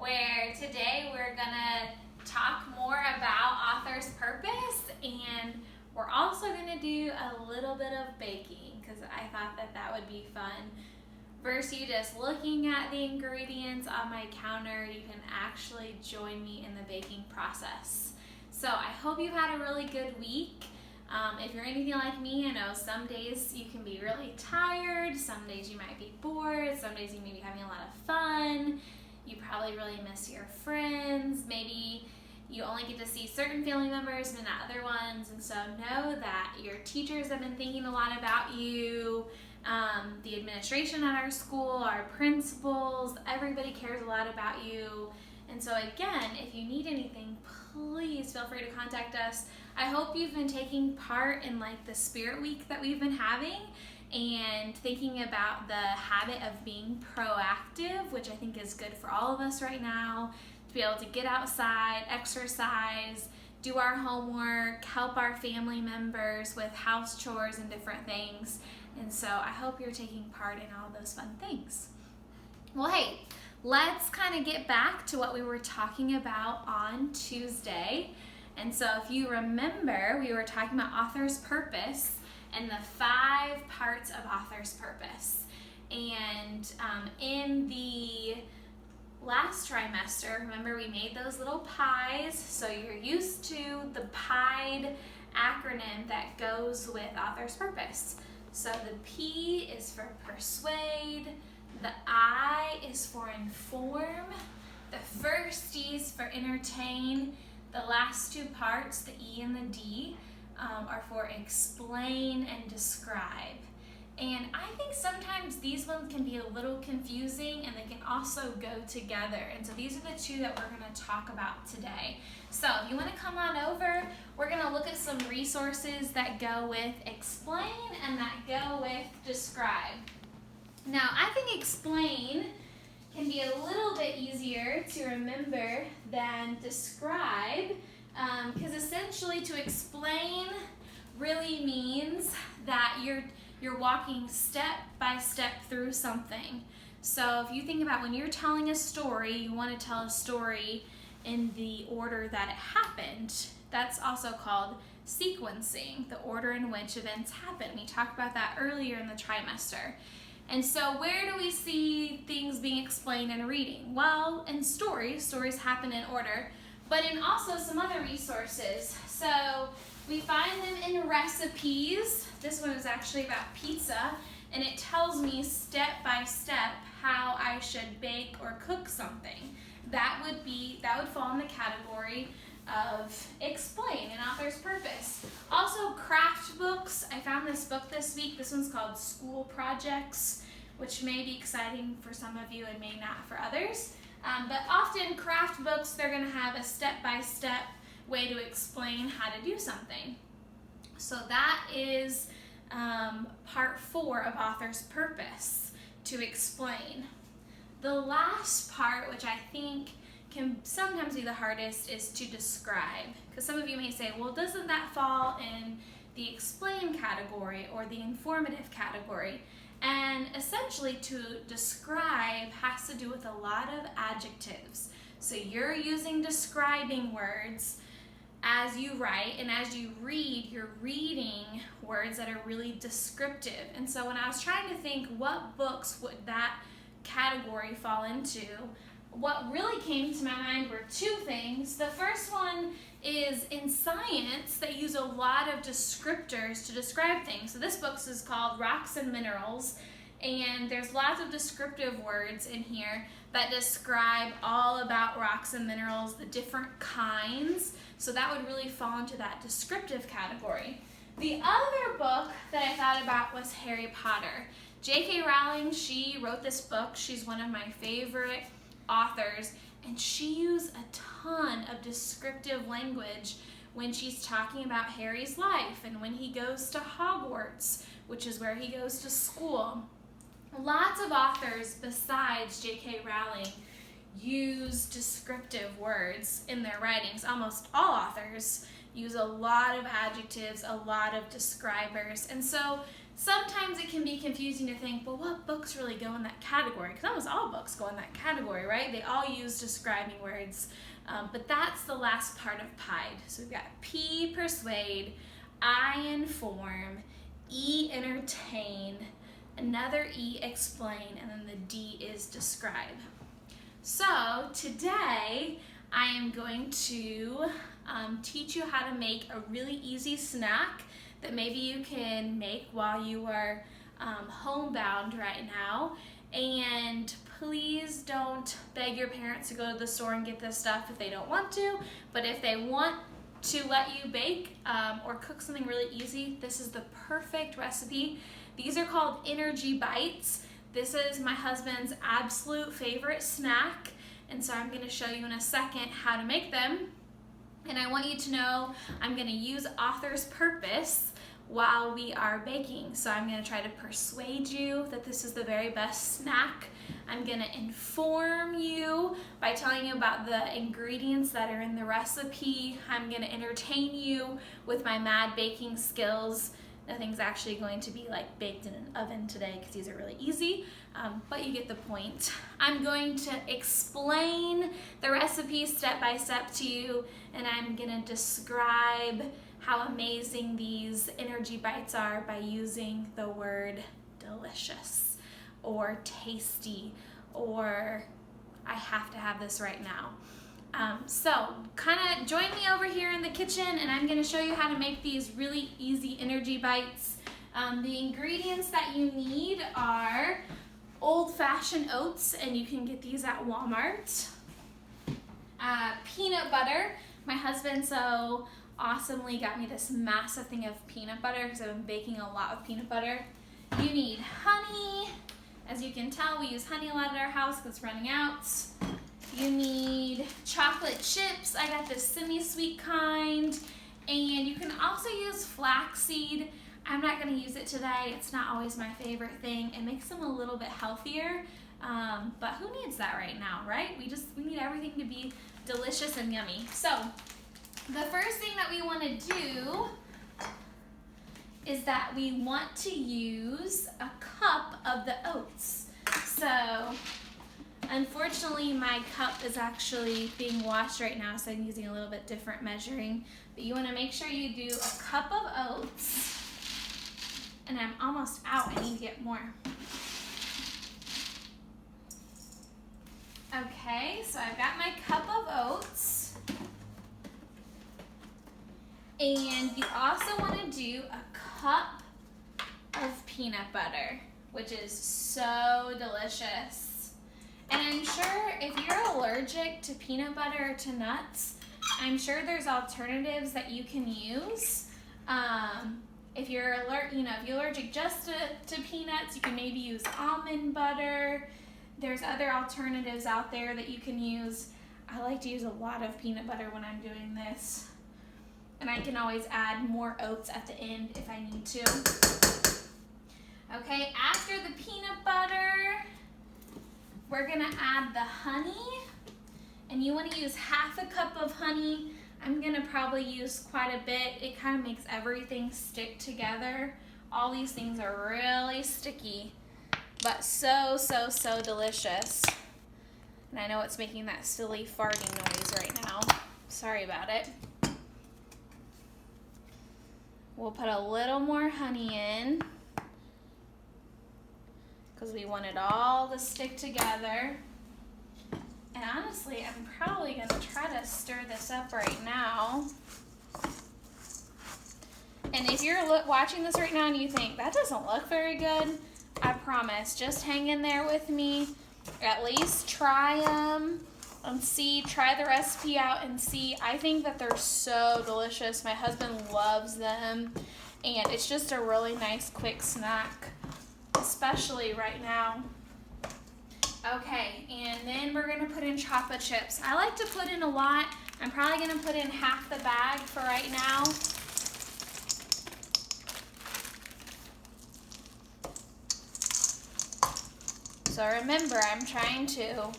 where today we're gonna talk more about author's purpose, and we're also gonna do a little bit of baking because I thought that would be fun. Versus you just looking at the ingredients on my counter, you can actually join me in the baking process. So I hope you've had a really good week. If you're anything like me, I know some days you can be really tired, some days you might be bored, some days you may be having a lot of fun, you probably really miss your friends, maybe you only get to see certain family members but not other ones, and so know that your teachers have been thinking a lot about you, the administration at our school, our principals, everybody cares a lot about you. And so again, if you need anything, please feel free to contact us. I hope you've been taking part in the Spirit Week that we've been having and thinking about the habit of being proactive, which I think is good for all of us right now, to be able to get outside, exercise, do our homework, help our family members with house chores and different things. And so I hope you're taking part in all those fun things. Well, hey, let's kind of get back to what we were talking about on Tuesday. And so if you remember, we were talking about author's purpose and the 5 parts of author's purpose. And in the last trimester, remember we made those little pies, so you're used to the PIED acronym that goes with author's purpose. So the P is for persuade, the I is for inform, the first D is for entertain, the last 2 parts, the E and the D, are for explain and describe. And I think sometimes these ones can be a little confusing and they can also go together. And so these are the 2 that we're going to talk about today. So if you want to come on over, we're going to look at some resources that go with explain and that go with describe. Now, I think explain can be a little bit easier to remember than describe, because essentially to explain really means that you're walking step by step through something. So if you think about when you're telling a story, you want to tell a story in the order that it happened. That's also called sequencing, the order in which events happen. We talked about that earlier in the trimester. And so where do we see things being explained in reading? Well, in stories happen in order, but in also some other resources. So we find them in recipes. This one is actually about pizza, and it tells me step by step how I should bake or cook something. That would fall in the category of explain and author's purpose. Also craft books. I found this book this week. This one's called School Projects, which may be exciting for some of you and may not for others. But often craft books, they're going to have a step-by-step way to explain how to do something. So that is part 4 of author's purpose, to explain. The last part, which I think can sometimes be the hardest, is to describe. Because some of you may say, well, doesn't that fall in the explain category or the informative category? And essentially to describe has to do with a lot of adjectives. So you're using describing words as you write, and as you read, you're reading words that are really descriptive. And so when I was trying to think what books would that category fall into, what really came to my mind were 2 things. The first one is in science, they use a lot of descriptors to describe things. So this book is called Rocks and Minerals, and there's lots of descriptive words in here that describe all about rocks and minerals, the different kinds. So that would really fall into that descriptive category. The other book that I thought about was Harry Potter. J.K. Rowling, she wrote this book. She's one of my favorite authors, and she used a ton of descriptive language when she's talking about Harry's life and when he goes to Hogwarts, which is where he goes to school. Lots of authors besides J.K. Rowling use descriptive words in their writings. Almost all authors use a lot of adjectives, a lot of describers. And so sometimes it can be confusing to think, well, what books really go in that category? Because almost all books go in that category, right? They all use describing words, but that's the last part of PIDE. So we've got P, persuade, I, inform, E, entertain, another E, explain, and then the D is describe. So today I am going to teach you how to make a really easy snack that maybe you can make while you are homebound right now. And please don't beg your parents to go to the store and get this stuff if they don't want to, but if they want to let you bake or cook something really easy, this is the perfect recipe. These are called Energy Bites. This is my husband's absolute favorite snack, and so I'm going to show you in a second how to make them. And I want you to know I'm going to use Author's Purpose while we are baking. So I'm going to try to persuade you that this is the very best snack. I'm going to inform you by telling you about the ingredients that are in the recipe. I'm going to entertain you with my mad baking skills. Nothing's actually going to be like baked in an oven today because these are really easy, but you get the point. I'm going to explain the recipe step by step to you, and I'm going to describe how amazing these Energy Bites are by using the word delicious or tasty or I have to have this right now. So kind of join me over here in the kitchen, and I'm going to show you how to make these really easy Energy Bites. The ingredients that you need are old-fashioned oats, and you can get these at Walmart. Peanut butter. My husband so awesomely got me this massive thing of peanut butter because I've been baking a lot with peanut butter. You need honey. As you can tell, we use honey a lot at our house because it's running out. You need chocolate chips. I got this semi-sweet kind. And you can also use flaxseed. I'm not going to use it today. It's not always my favorite thing. It makes them a little bit healthier. But who needs that right now, right? We need everything to be delicious and yummy. So the first thing that we want to do is that we want to use a cup of the oats. So unfortunately, my cup is actually being washed right now, so I'm using a little bit different measuring. But you want to make sure you do a cup of oats. And I'm almost out. I need to get more. Okay, so I've got my cup of oats. And you also want to do a cup of peanut butter, which is so delicious. And I'm sure if you're allergic to peanut butter or to nuts, I'm sure there's alternatives that you can use. If you're allergic just to peanuts, you can maybe use almond butter. There's other alternatives out there that you can use. I like to use a lot of peanut butter when I'm doing this. And I can always add more oats at the end if I need to. Okay, after the peanut butter, we're gonna add the honey. And you wanna use half a cup of honey. I'm gonna probably use quite a bit. It kind of makes everything stick together. All these things are really sticky, but so delicious. And I know it's making that silly farting noise right now. Sorry about it. We'll put a little more honey in because we want it all to stick together. And honestly, I'm probably going to try to stir this up right now. And if you're watching this right now and you think, that doesn't look very good, I promise, just hang in there with me. At least try them and see, try the recipe out and see. I think that they're so delicious. My husband loves them. And it's just a really nice quick snack, especially right now. Okay, and then we're gonna put in chocolate chips. I like to put in a lot. I'm probably gonna put in half the bag for right now. So remember, I'm trying to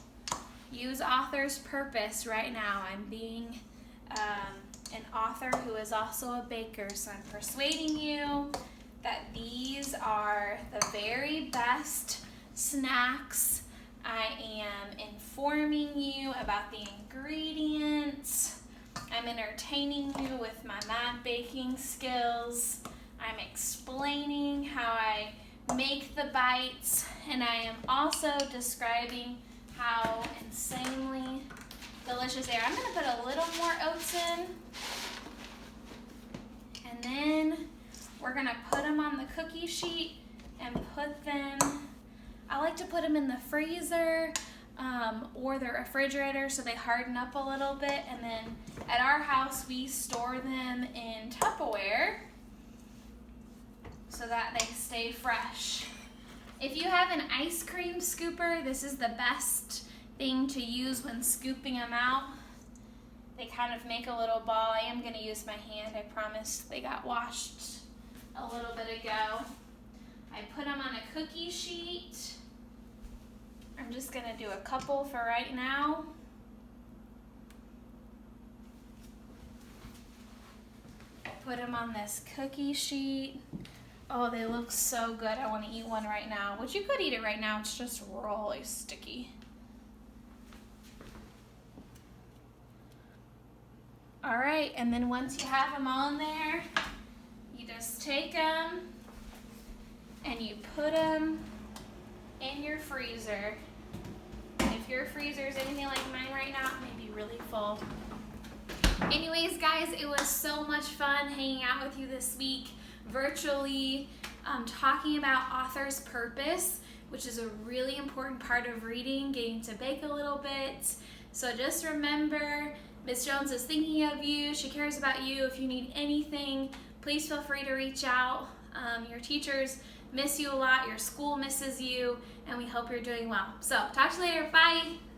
use Author's Purpose right now. I'm being an author who is also a baker, so I'm persuading you that these are the very best snacks. I am informing you about the ingredients. I'm entertaining you with my mad baking skills. I'm explaining how I make the bites, and I am also describing how insanely delicious they are. I'm gonna put a little more oats in, and then we're gonna put them on the cookie sheet and put them, I like to put them in the freezer or the refrigerator so they harden up a little bit, and then at our house we store them in Tupperware so that they stay fresh. If you have an ice cream scooper, this is the best thing to use when scooping them out. They kind of make a little ball. I am gonna use my hand, I promise. They got washed a little bit ago. I put them on a cookie sheet. I'm just gonna do a couple for right now. Put them on this cookie sheet. Oh, they look so good. I want to eat one right now, which you could eat it right now. It's just really sticky. All right, and then once you have them all in there, you just take them and you put them in your freezer. If your freezer is anything like mine right now, it may be really full. Anyways, guys, it was so much fun hanging out with you this week virtually, talking about author's purpose, which is a really important part of reading, getting to bake a little bit. So just remember, Miss Jones is thinking of you. She cares about you. If you need anything, please feel free to reach out. Your teachers miss you a lot. Your school misses you, and we hope you're doing well. So talk to you later. Bye.